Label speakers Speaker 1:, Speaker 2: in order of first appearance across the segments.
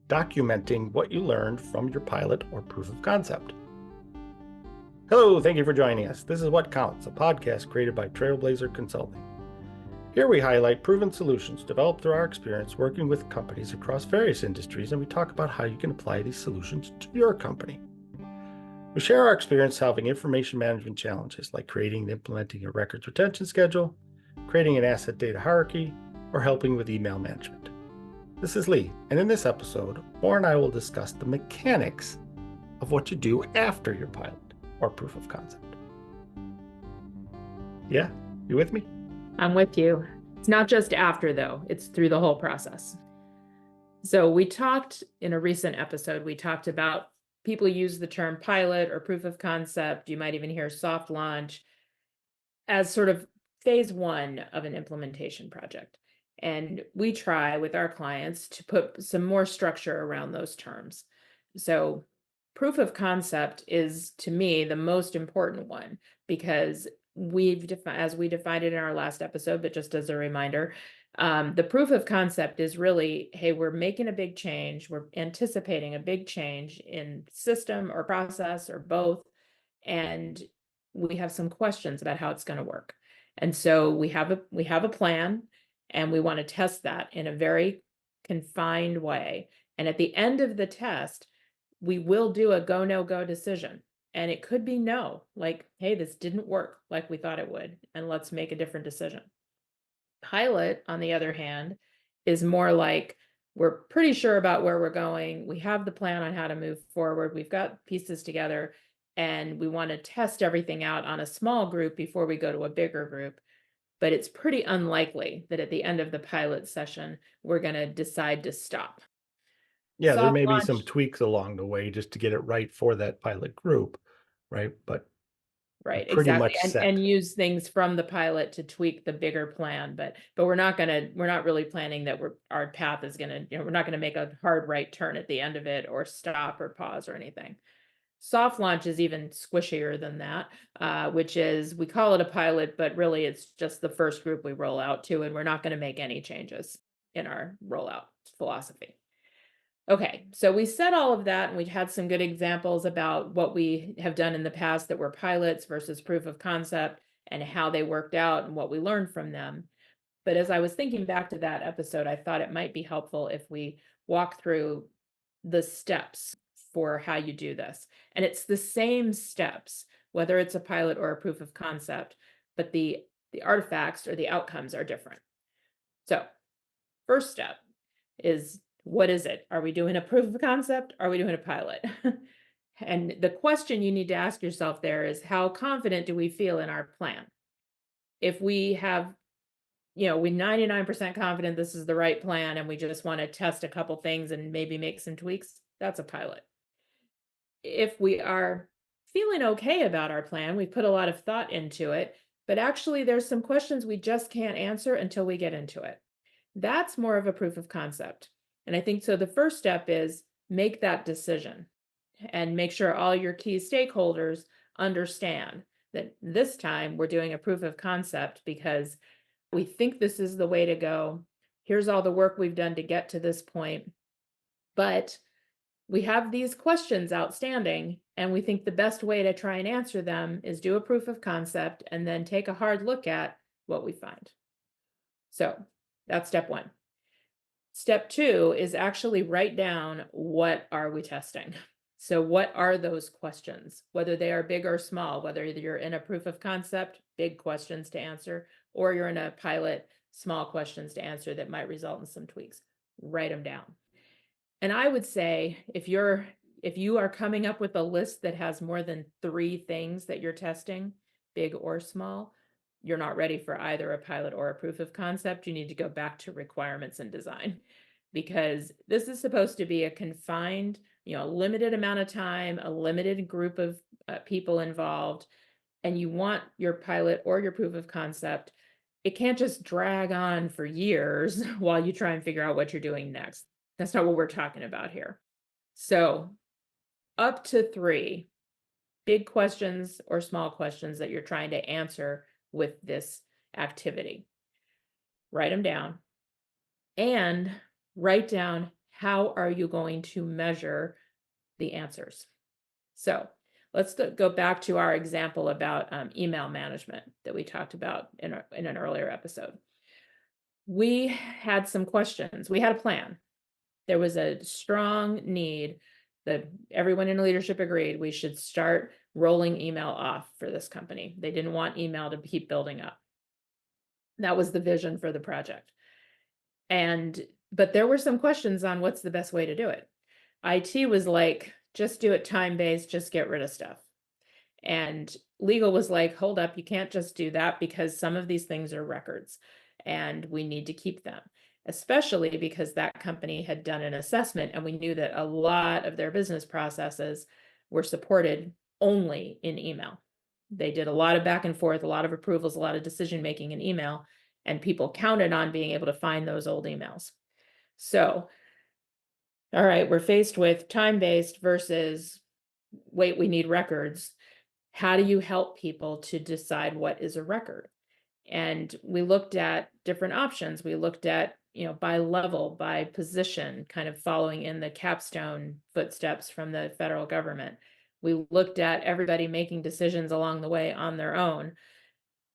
Speaker 1: documenting what you learned from your pilot or proof of concept. Hello, thank you for joining us. This is What Counts, a podcast created by Trailblazer Consulting. Here we highlight proven solutions developed through our experience working with companies across various industries, and we talk about how you can apply these solutions to your company. We share our experience solving information management challenges like creating and implementing a records retention schedule, creating an asset data hierarchy, or helping with email management. This is Lee, and in this episode, Maura and I will discuss the mechanics of what you do after your pilot or proof of concept. Yeah, you with me?
Speaker 2: I'm with you. It's not just after, though. It's through the whole process. So we talked in a recent episode, we talked about people use the term pilot or proof of concept. You might even hear soft launch as sort of phase one of an implementation project. And we try with our clients to put some more structure around those terms. So proof of concept is, to me, the most important one because as we defined it in our last episode, but just as a reminder, the proof of concept is really, hey, we're making a big change. We're anticipating a big change in system or process or both. And we have some questions about how it's going to work. And so we have a plan, and we want to test that in a very confined way. And at the end of the test, we will do a go, no go decision. And it could be no, like, hey, this didn't work like we thought it would, and let's make a different decision. Pilot, on the other hand, is more like, we're pretty sure about where we're going. We have the plan on how to move forward. We've got pieces together, and we want to test everything out on a small group before we go to a bigger group. But it's pretty unlikely that at the end of the pilot session, we're going to decide to stop.
Speaker 1: Yeah, there
Speaker 2: Soft
Speaker 1: may be
Speaker 2: launch,
Speaker 1: some tweaks along the way just to get it right for that pilot group, right? But
Speaker 2: right,
Speaker 1: pretty
Speaker 2: exactly.
Speaker 1: much set.
Speaker 2: And use things from the pilot to tweak the bigger plan. But we're not really planning that our path is gonna, we're not gonna make a hard right turn at the end of it or stop or pause or anything. Soft launch is even squishier than that, which is, we call it a pilot, but really it's just the first group we roll out to, and we're not going to make any changes in our rollout philosophy. Okay, so we said all of that, and we've had some good examples about what we have done in the past that were pilots versus proof of concept and how they worked out and what we learned from them. But as I was thinking back to that episode, I thought it might be helpful if we walk through the steps for how you do this. And it's the same steps, whether it's a pilot or a proof of concept, but the artifacts or the outcomes are different. So first step is, what is it? Are we doing a proof of concept? Are we doing a pilot? And the question you need to ask yourself there is, how confident do we feel in our plan? If we have, we 99% confident this is the right plan, and we just want to test a couple things and maybe make some tweaks, that's a pilot. If we are feeling okay about our plan, we put a lot of thought into it, but actually there's some questions we just can't answer until we get into it. That's more of a proof of concept. And I think so the first step is make that decision and make sure all your key stakeholders understand that this time we're doing a proof of concept because we think this is the way to go. Here's all the work we've done to get to this point. But we have these questions outstanding, and we think the best way to try and answer them is do a proof of concept and then take a hard look at what we find. So that's step one. Step two is actually write down, what are we testing? So what are those questions, whether they are big or small, whether you're in a proof of concept, big questions to answer, or you're in a pilot, small questions to answer that might result in some tweaks. Write them down. And I would say, if you are coming up with a list that has more than 3 things that you're testing, big or small, you're not ready for either a pilot or a proof of concept. You need to go back to requirements and design, because this is supposed to be a confined, limited amount of time, a limited group of people involved, and you want your pilot or your proof of concept. It can't just drag on for years while you try and figure out what you're doing next. That's not what we're talking about here. So up to 3 big questions or small questions that you're trying to answer with this activity. Write them down, and write down how are you going to measure the answers? So let's go back to our example about email management that we talked about in an earlier episode. We had some questions. We had a plan. There was a strong need that everyone in leadership agreed we should start rolling email off for this company. They didn't want email to keep building up. That was the vision for the project. But there were some questions on what's the best way to do it. IT was like, just do it time-based, just get rid of stuff. And legal was like, hold up, you can't just do that because some of these things are records and we need to keep them, especially because that company had done an assessment and we knew that a lot of their business processes were supported only in email. They did a lot of back and forth, a lot of approvals, a lot of decision making in email, and people counted on being able to find those old emails. So, all right, we're faced with time-based versus, wait, we need records. How do you help people to decide what is a record? And we looked at different options. We looked at, by level, by position, kind of following in the capstone footsteps from the federal government. We looked at everybody making decisions along the way on their own.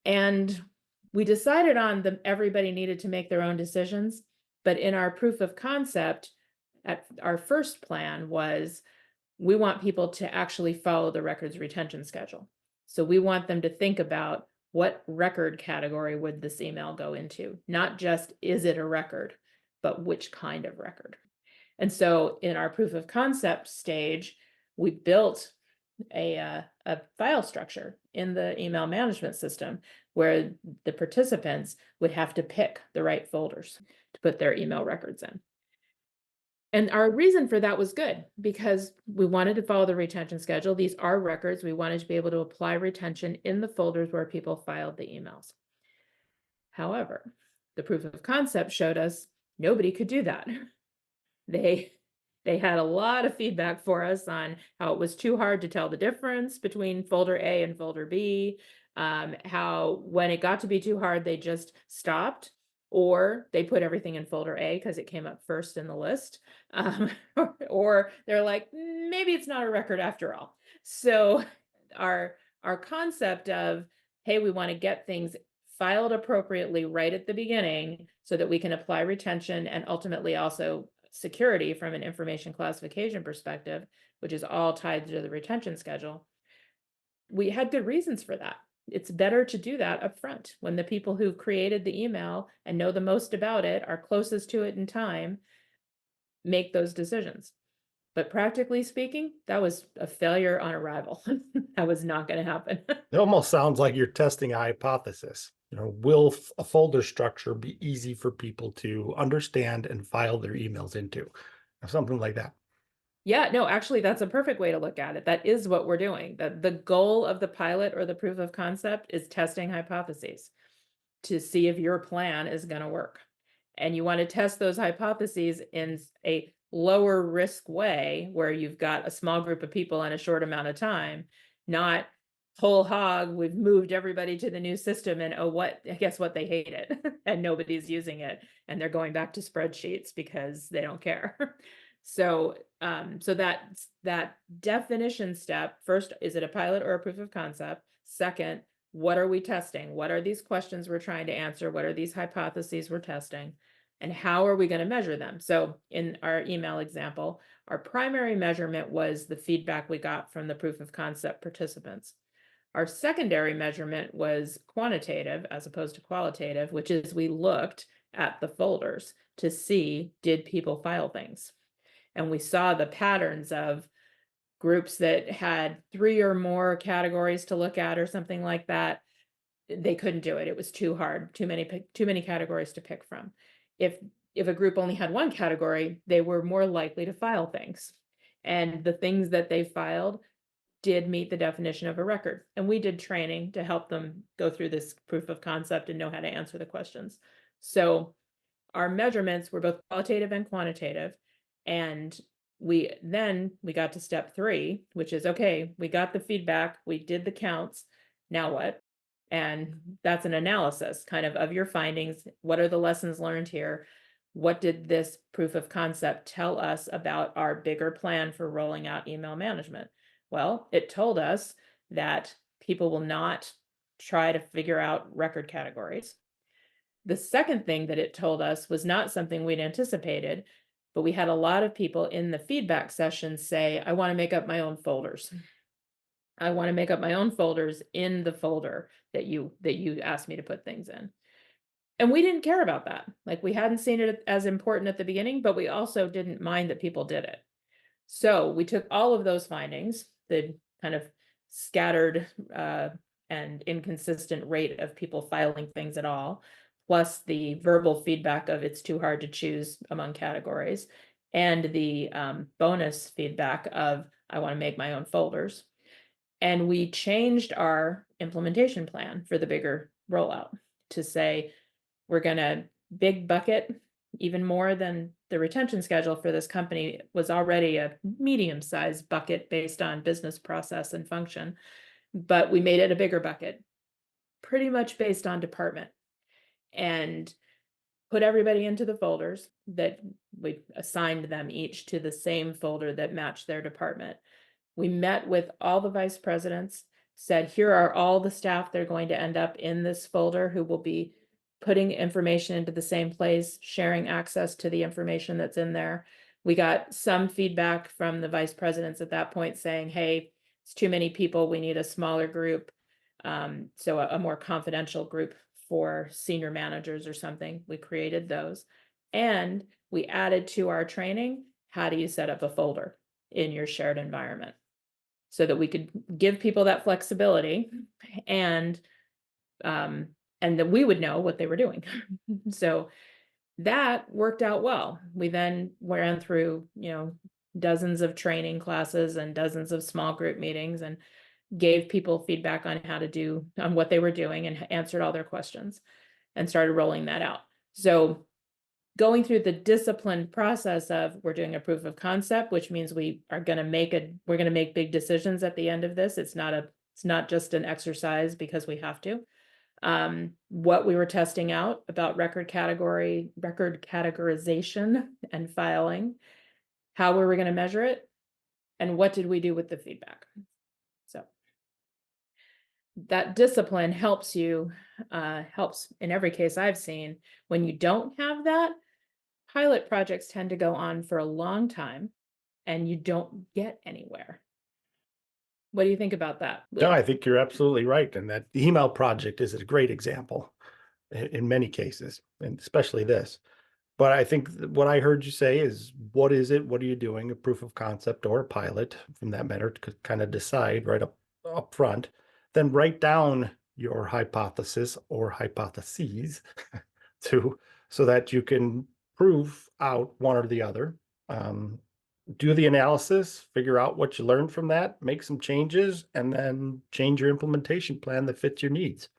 Speaker 2: And we decided on everybody needed to make their own decisions. But in our proof of concept, our first plan was we want people to actually follow the records retention schedule. So we want them to think about what record category would this email go into, not just is it a record, but which kind of record. And so in our proof of concept stage, we built a file structure in the email management system where the participants would have to pick the right folders to put their email records in. And our reason for that was good because we wanted to follow the retention schedule. These are records. We wanted to be able to apply retention in the folders where people filed the emails. However, the proof of concept showed us nobody could do that. They had a lot of feedback for us on how it was too hard to tell the difference between folder A and folder B, how when it got to be too hard, they just stopped, or they put everything in folder A because it came up first in the list, or they're like, maybe it's not a record after all. So our concept of, hey, we want to get things filed appropriately right at the beginning so that we can apply retention and ultimately also security from an information classification perspective, which is all tied to the retention schedule. We had good reasons for that. It's better to do that up front when the people who created the email and know the most about it, are closest to it in time, make those decisions. But practically speaking, that was a failure on arrival. That was not going to happen.
Speaker 1: It almost sounds like you're testing a hypothesis. Will a folder structure be easy for people to understand and file their emails into? Something like that.
Speaker 2: Yeah, no, actually, that's a perfect way to look at it. That is what we're doing. The goal of the pilot or the proof of concept is testing hypotheses to see if your plan is going to work. And you want to test those hypotheses in a lower risk way where you've got a small group of people in a short amount of time, not whole hog, we've moved everybody to the new system and guess what, they hate it and nobody's using it and they're going back to spreadsheets because they don't care. So that definition step, first, is it a pilot or a proof of concept? Second, what are we testing? What are these questions we're trying to answer? What are these hypotheses we're testing? And how are we going to measure them? So in our email example, our primary measurement was the feedback we got from the proof of concept participants. Our secondary measurement was quantitative as opposed to qualitative, which is we looked at the folders to see, did people file things? And we saw the patterns of groups that had 3 or more categories to look at or something like that. They couldn't do it. It was too hard, too many categories to pick from. If a group only had one category, they were more likely to file things. And the things that they filed did meet the definition of a record. And we did training to help them go through this proof of concept and know how to answer the questions. So our measurements were both qualitative and quantitative. And we got to step 3, which is, okay, we got the feedback, we did the counts, now what? And that's an analysis kind of your findings. What are the lessons learned here? what did this proof of concept tell us about our bigger plan for rolling out email management? Well, it told us that people will not try to figure out record categories. The second thing that it told us was not something we'd anticipated, but we had a lot of people in the feedback session say, I want to make up my own folders. I want to make up my own folders in the folder that you asked me to put things in. And we didn't care about that. Like, we hadn't seen it as important at the beginning, but we also didn't mind that people did it. So we took all of those findings, the kind of scattered and inconsistent rate of people filing things at all, plus the verbal feedback of it's too hard to choose among categories, and the bonus feedback of I want to make my own folders. And we changed our implementation plan for the bigger rollout to say, we're going to big bucket even more than the retention schedule for this company was already a medium-sized bucket based on business process and function. But we made it a bigger bucket, pretty much based on department, and put everybody into the folders that we assigned them each to the same folder that matched their department. We met with all the vice presidents, said, here are all the staff that are going to end up in this folder who will be putting information into the same place, sharing access to the information that's in there. We got some feedback from the vice presidents at that point saying, hey, it's too many people, we need a smaller group. So a more confidential group for senior managers or something. We created those. And we added to our training, how do you set up a folder in your shared environment? So that we could give people that flexibility and that we would know what they were doing. So that worked out well. We then ran through, dozens of training classes and dozens of small group meetings and gave people feedback on how to do, on what they were doing, and answered all their questions and started rolling that out. So going through the disciplined process of we're doing a proof of concept, which means we're going to make big decisions at the end of this. It's not just an exercise because we have to. What we were testing out about record categorization and filing, how we were going to measure it, and what did we do with the feedback. So that discipline helps in every case I've seen. When you don't have that, pilot projects tend to go on for a long time and you don't get anywhere. What do you think about that,
Speaker 1: No,
Speaker 2: Will?
Speaker 1: I think you're absolutely right. And that email project is a great example in many cases, and especially this. But I think what I heard you say is, what is it? What are you doing? A proof of concept or a pilot, from that matter, to kind of decide right up front. Then write down your hypothesis or hypotheses so that you can prove out one or the other. Do the analysis, figure out what you learned from that, make some changes, and then change your implementation plan that fits your needs.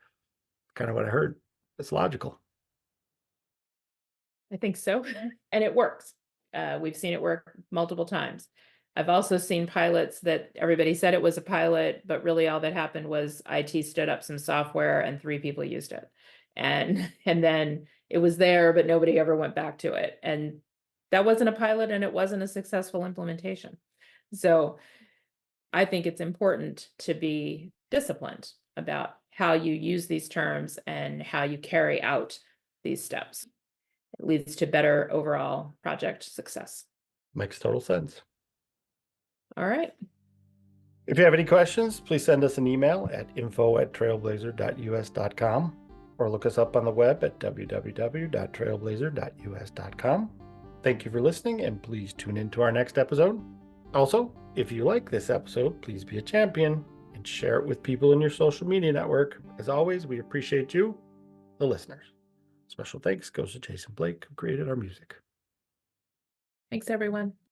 Speaker 1: Kind of what I heard. It's logical.
Speaker 2: I think so. And it works. We've seen it work multiple times. I've also seen pilots that everybody said it was a pilot, but really all that happened was IT stood up some software and 3 people used it. And then it was there, but nobody ever went back to it. And that wasn't a pilot and it wasn't a successful implementation. So I think it's important to be disciplined about how you use these terms and how you carry out these steps. It leads to better overall project success.
Speaker 1: Makes total sense.
Speaker 2: All right.
Speaker 1: If you have any questions, please send us an email at info@trailblazer.us.com or look us up on the web at www.trailblazer.us.com. Thank you for listening, and please tune in to our next episode. Also, if you like this episode, please be a champion and share it with people in your social media network. As always, we appreciate you, the listeners. Special thanks goes to Jason Blake, who created our music.
Speaker 2: Thanks, everyone.